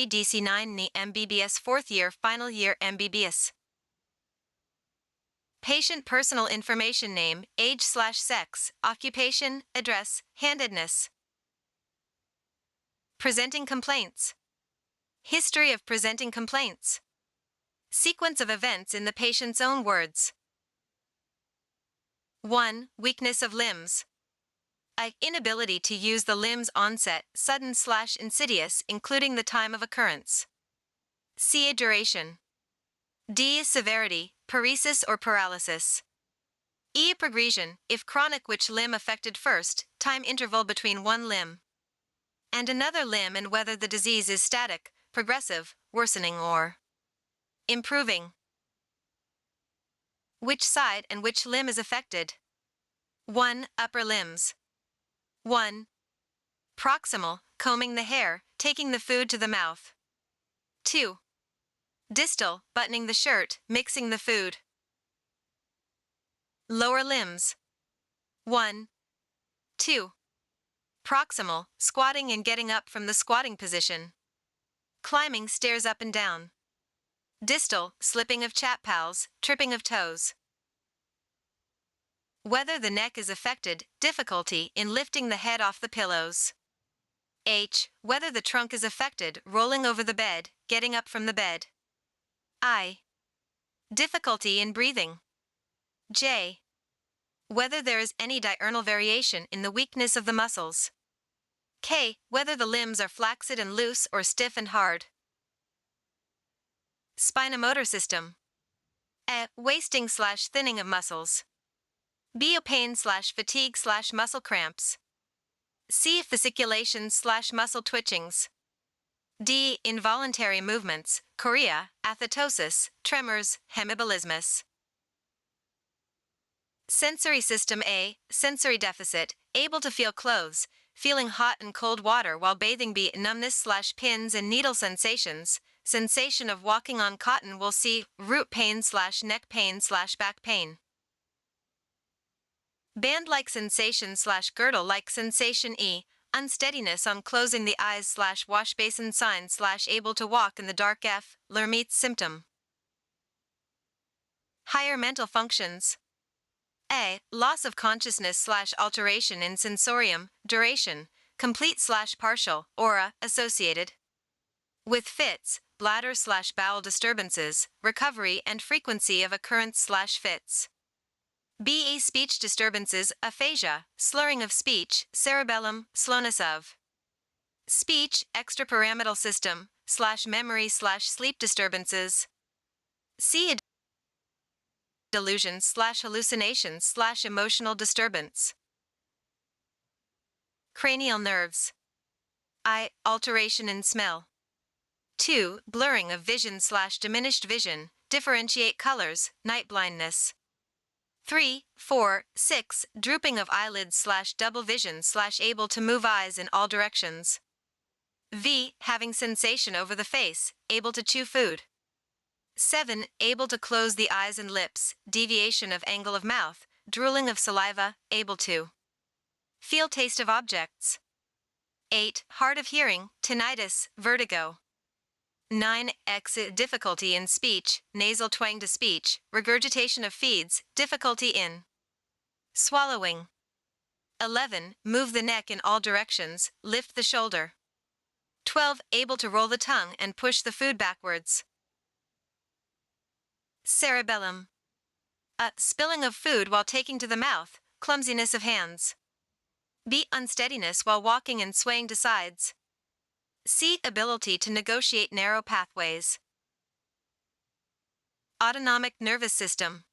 3 DC9 NE MBBS 4th year final year MBBS. Patient personal information: name, age/sex, occupation, address, handedness. Presenting complaints. History of presenting complaints. Sequence of events in the patient's own words. 1. Weakness of limbs. A. Inability to use the limbs: onset, sudden/insidious, including the time of occurrence. C. Duration. D. Severity, paresis or paralysis. E. Progression, if chronic, which limb affected first, time interval between one limb and another limb, and whether the disease is static, progressive, worsening, or improving. Which side and which limb is affected? 1. Upper limbs. 1. Proximal, combing the hair, taking the food to the mouth. 2. Distal, buttoning the shirt, mixing the food. Lower limbs. 1. 2. Proximal, squatting and getting up from the squatting position. Climbing stairs up and down. Distal, slipping of chat pals, tripping of toes. Whether the neck is affected, difficulty in lifting the head off the pillows. H. Whether the trunk is affected, rolling over the bed, getting up from the bed. I. Difficulty in breathing. J. Whether there is any diurnal variation in the weakness of the muscles. K. Whether the limbs are flaccid and loose or stiff and hard. Spinomotor system. A. Wasting/thinning of muscles. B. Pain/fatigue/muscle cramps. C. Fasciculations/muscle twitchings. D. Involuntary movements, chorea, athetosis, tremors, hemibolismus. Sensory system. A. Sensory deficit, able to feel clothes, feeling hot and cold water while bathing. B. Numbness/pins and needle sensations, sensation of walking on cotton wool. C. Root pain/neck pain/back pain. Band-like sensation/girdle-like sensation. E. Unsteadiness on closing the eyes/wash basin sign/able to walk in the dark. F. Lermite's symptom. Higher mental functions. A. Loss of consciousness/alteration in sensorium, duration, complete/partial, aura, associated with fits, bladder/bowel disturbances, recovery and frequency of occurrence/fits. B. Speech disturbances, aphasia, slurring of speech, cerebellum, slowness of speech, extrapyramidal system/memory/sleep disturbances. C. Delusions/hallucinations/emotional disturbance. Cranial nerves. I. Alteration in smell. 2. Blurring of vision/diminished vision, differentiate colors, night blindness. 3, 4, 6. Drooping of eyelids/double vision/able to move eyes in all directions. V. Having sensation over the face, able to chew food. 7. Able to close the eyes and lips, deviation of angle of mouth, drooling of saliva, able to feel taste of objects. 8. Hard of hearing, tinnitus, vertigo. 9. Difficulty in speech, nasal twang to speech, regurgitation of feeds, difficulty in swallowing. 11. Move the neck in all directions, lift the shoulder. 12. Able to roll the tongue and push the food backwards. Cerebellum. A. Spilling of food while taking to the mouth, clumsiness of hands. B. Unsteadiness while walking and swaying to sides. C. Ability to negotiate narrow pathways. Autonomic nervous system.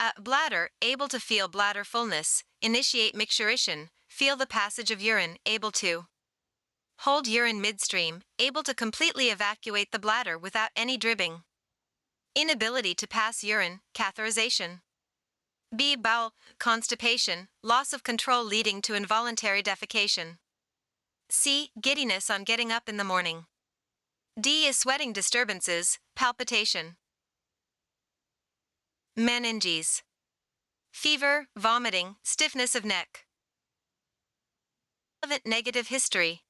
A. Bladder, able to feel bladder fullness, initiate micturition, feel the passage of urine, able to hold urine midstream, able to completely evacuate the bladder without any dribbing. Inability to pass urine, catheterization. B. Bowel, constipation, loss of control leading to involuntary defecation. C. Giddiness on getting up in the morning. D. Sweating disturbances, palpitation. Meninges. Fever, vomiting, stiffness of neck. Relevant negative history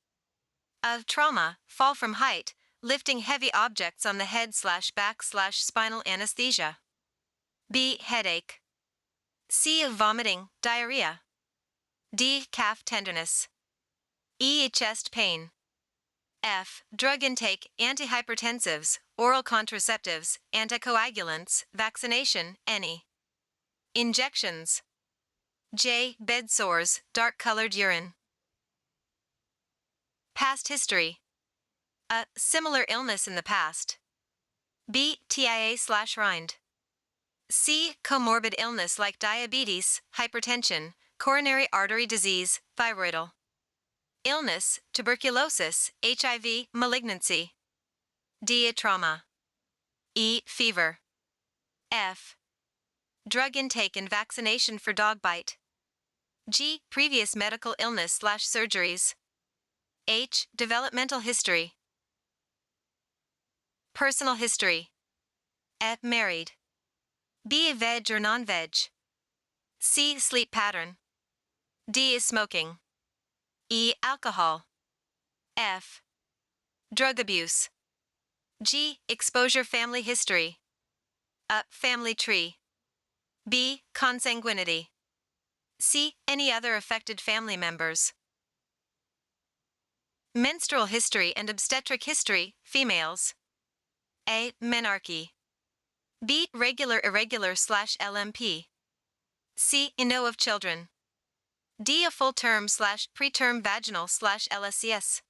of trauma, fall from height, Lifting heavy objects on the head/back/spinal anesthesia. B. Headache. C. Vomiting, diarrhea. D. Calf tenderness. E. Chest pain. F. Drug intake, antihypertensives, oral contraceptives, anticoagulants, vaccination, any. Injections. J. Bed sores, dark-colored urine. Past history. A. Similar illness in the past. B. TIA/rind. C. Comorbid illness like diabetes, hypertension, coronary artery disease, thyroidal illness, tuberculosis, HIV, malignancy. D. Trauma. E. Fever. F. Drug intake and vaccination for dog bite. G. Previous medical illness/surgeries. H. Developmental history. Personal history. E. Married. B. Veg or non-veg. C. Sleep pattern. D. Smoking. E. Alcohol. F. Drug abuse. G. Exposure family history. A. Family tree. B. Consanguinity. C. Any other affected family members. Menstrual history and obstetric history, females. A. Menarche. B. Regular irregular/LMP. C. No of children. D. A full term/preterm vaginal/LSCS.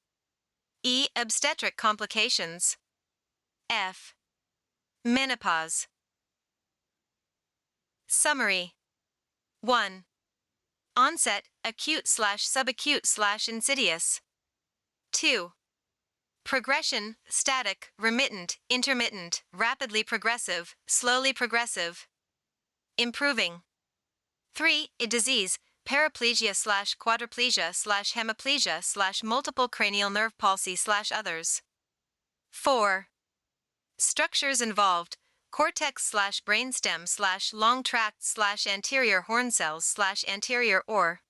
E. Obstetric complications. F. Menopause. Summary. 1. Onset, acute/subacute/insidious. 2. Progression, static, remittent, intermittent, rapidly progressive, slowly progressive. Improving. 3. A disease, paraplegia/quadriplegia/hemiplegia/multiple cranial nerve palsy/others. 4. Structures involved, cortex/brainstem/long tract/anterior horn cells/anterior or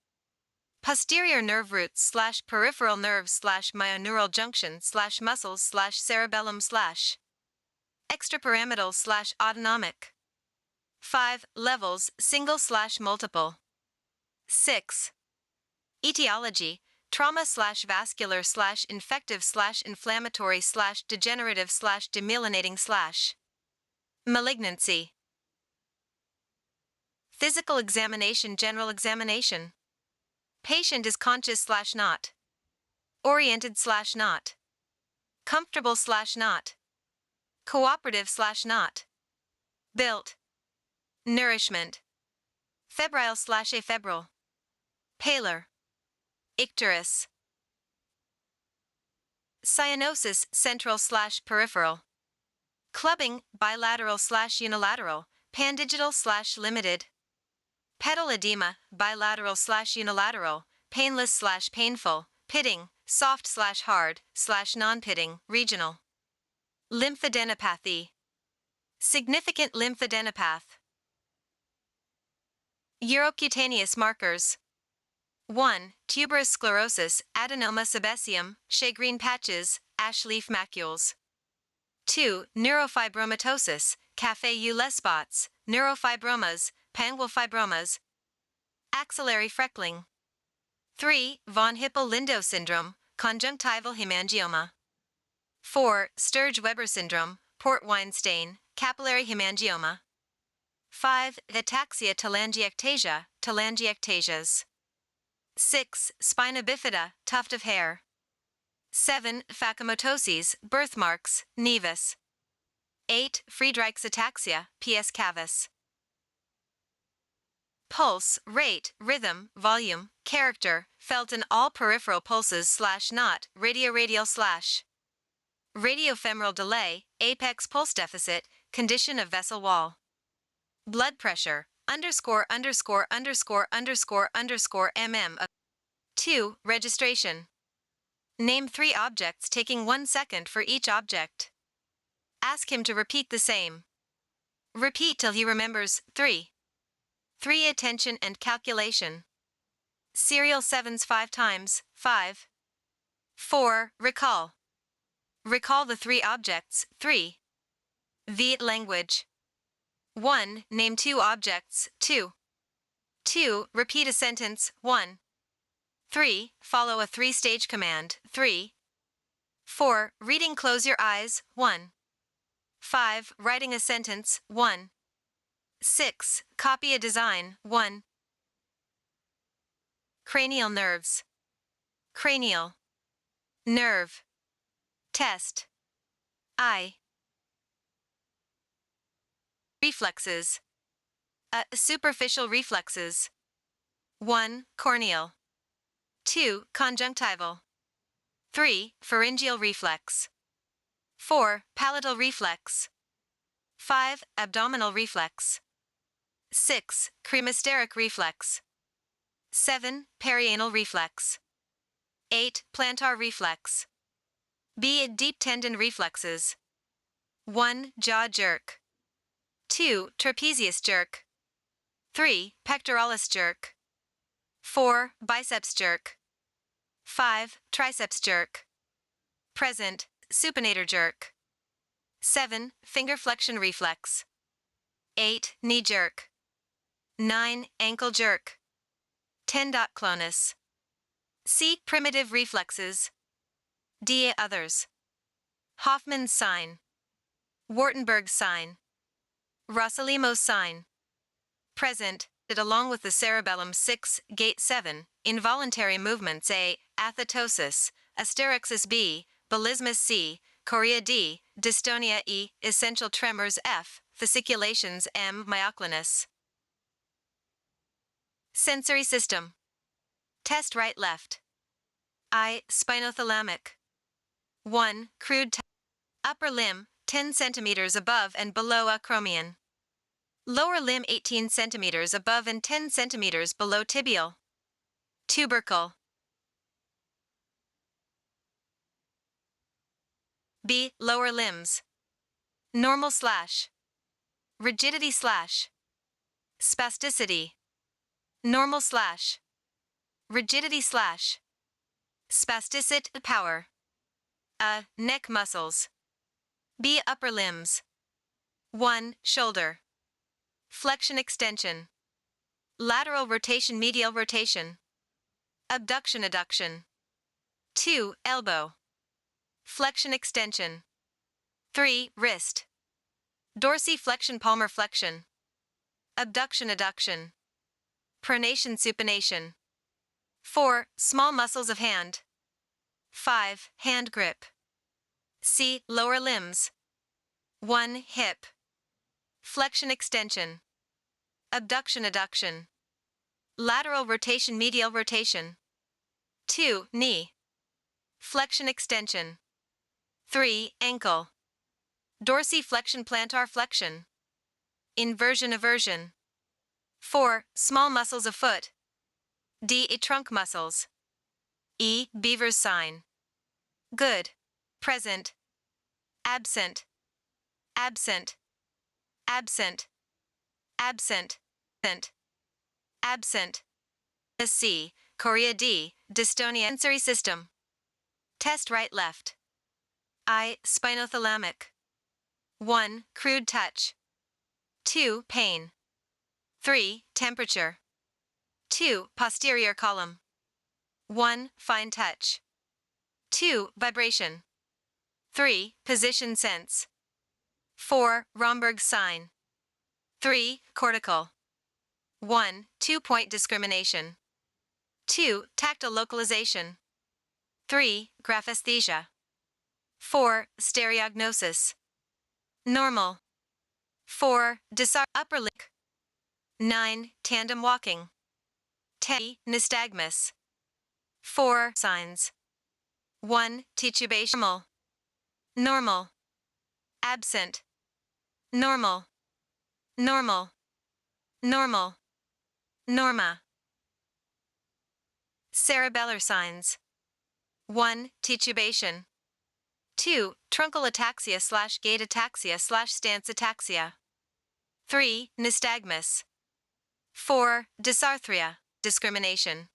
posterior nerve roots/peripheral nerves/myoneural junction/muscles/cerebellum/ extrapyramidal/autonomic. 5. Levels, single/multiple. 6. Etiology, trauma/vascular/infective/inflammatory/degenerative/demyelinating/ malignancy. Physical examination, general examination. Patient is conscious/not. Oriented/not. Comfortable/not. Cooperative/not. Built. Nourishment. Febrile/afebrile. Paler. Icterus. Cyanosis, central/peripheral. Clubbing, bilateral/unilateral, pandigital/limited. Pedal edema, bilateral/unilateral, painless/painful, pitting, soft/hard/non-pitting, regional. Lymphadenopathy. Significant lymphadenopathy. Urocutaneous markers. 1. Tuberous sclerosis, adenoma sebaceum, shagreen patches, ash leaf macules. 2. Neurofibromatosis, café-au-lait spots, neurofibromas, panguifibromas. Axillary freckling. 3. Von Hippel-Lindau syndrome, conjunctival hemangioma. 4. Sturge-Weber syndrome, port wine stain, capillary hemangioma. 5. Ataxia telangiectasia, telangiectasias. 6. Spina bifida, tuft of hair. 7. Phacomatosis, birthmarks, nevus. 8. Friedreich's ataxia, PS cavus. Pulse, rate, rhythm, volume, character, felt in all peripheral pulses/not, radioradial/. Radiofemoral delay, apex pulse deficit, condition of vessel wall. Blood pressure, ________mm. 2. Registration. Name 3 objects taking 1 second for each object. Ask him to repeat the same. Repeat till he remembers. 3. 3. Attention and calculation. Serial 7s 5 times. 5. 4. Recall. Recall the three objects. 3. V. Language. 1. Name two objects. 2. 2. Repeat a sentence. 1. 3. Follow a three-stage command. 3. 4. Reading close your eyes. 1. 5. Writing a sentence. 1. 6. Copy a design. 1. Cranial nerves. Cranial. Nerve. Test. Eye. Reflexes. Superficial reflexes. 1. Corneal. 2. Conjunctival. 3. Pharyngeal reflex. 4. Palatal reflex. 5. Abdominal reflex. 6. Cremasteric reflex. 7. Perianal reflex. 8. Plantar reflex. B. Deep tendon reflexes. 1. Jaw jerk. 2. Trapezius jerk. 3. Pectoralis jerk. 4. Biceps jerk. 5. Triceps jerk. Present. Supinator jerk. 7. Finger flexion reflex. 8. Knee jerk. 9. Ankle jerk. 10. Clonus. C. Primitive reflexes. D. Others. Hoffman's sign. Wartenberg's sign. Rossolimo's sign. Present, along with the cerebellum. 6. Gait. 7. Involuntary movements. A. Athetosis. Asterixis. B. Belismus. C. Chorea. D. Dystonia. E. Essential tremors. F. Fasciculations. M. Myoclonus. Sensory system. Test right left. I. Spinothalamic. 1. Crude upper limb, 10 centimeters above and below acromion. Lower limb 18 centimeters above and 10 centimeters below tibial. Tubercle. B. Lower limbs. Normal slash. Rigidity slash. Spasticity. Normal slash. Rigidity slash. Spasticity. Power. A. Neck muscles. B. Upper limbs. 1. Shoulder. Flexion extension. Lateral rotation medial rotation. Abduction adduction. 2. Elbow. Flexion extension. 3. Wrist. Dorsiflexion palmar flexion. Abduction adduction. Pronation supination. 4. Small muscles of hand. 5. Hand grip. C. Lower limbs. 1. Hip. Flexion extension. Abduction adduction. Lateral rotation medial rotation. 2. Knee. Flexion extension. 3. Ankle. Dorsiflexion plantar flexion. Inversion eversion. 4. Small muscles of foot. D. Trunk muscles. E. Beaver's sign. Good. Present. Absent. Absent. Absent. Absent. Absent. Absent. C. Chorea. D. Dystonia. Sensory system. Test right left. I. Spinothalamic. 1. Crude touch. 2. Pain. 3. Temperature. 2. Posterior column. 1. Fine touch. 2. Vibration. 3. Position sense. 4. Romberg's sign. 3. Cortical. 1. 2-point discrimination. 2. Tactile localization. 3. Graphesthesia. 4. Stereognosis. Normal. 4. Upper lip. 9. Tandem walking. 10. Nystagmus. 4. Signs. 1. Titubation. Normal. Normal. Absent. Normal. Normal. Normal. Norma. Cerebellar signs. 1. Titubation. 2. Truncal ataxia / gait ataxia / stance ataxia. 3. Nystagmus. 4. Dysarthria, discrimination.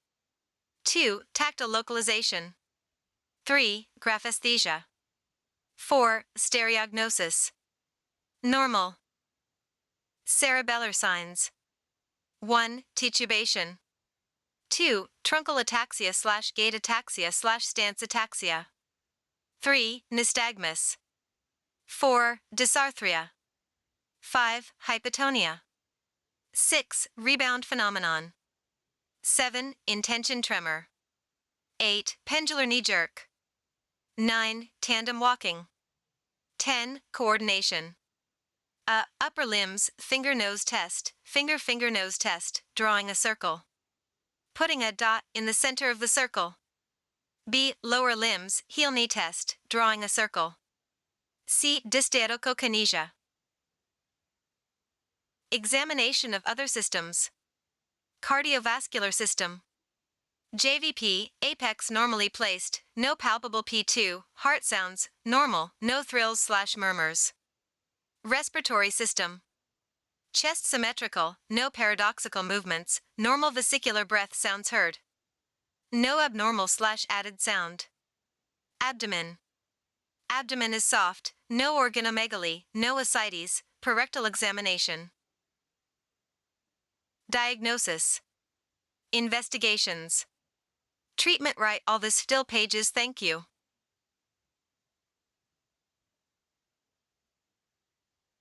2. Tactile localization. 3. Graphesthesia. 4. Stereognosis. Normal. Cerebellar signs. 1. Titubation. 2. Truncal ataxia / gait ataxia / stance ataxia. 3. Nystagmus. 4. Dysarthria. 5. Hypotonia. 6. Rebound phenomenon. 7. Intention tremor. 8. Pendular knee jerk. 9. Tandem walking. 10. Coordination. Upper limbs, finger-nose test, finger-nose test, drawing a circle. Putting a dot in the center of the circle. B. Lower limbs, heel-knee test, drawing a circle. C. Dysdiadochokinesia. Examination of other systems. Cardiovascular system. JVP, apex normally placed, no palpable P2, heart sounds, normal, no thrills / murmurs. Respiratory system. Chest symmetrical, no paradoxical movements, normal vesicular breath sounds heard. No abnormal / added sound. Abdomen. Abdomen is soft, no organomegaly, no ascites, per-rectal examination. Diagnosis. Investigations. Treatment. Write all this still pages. Thank you.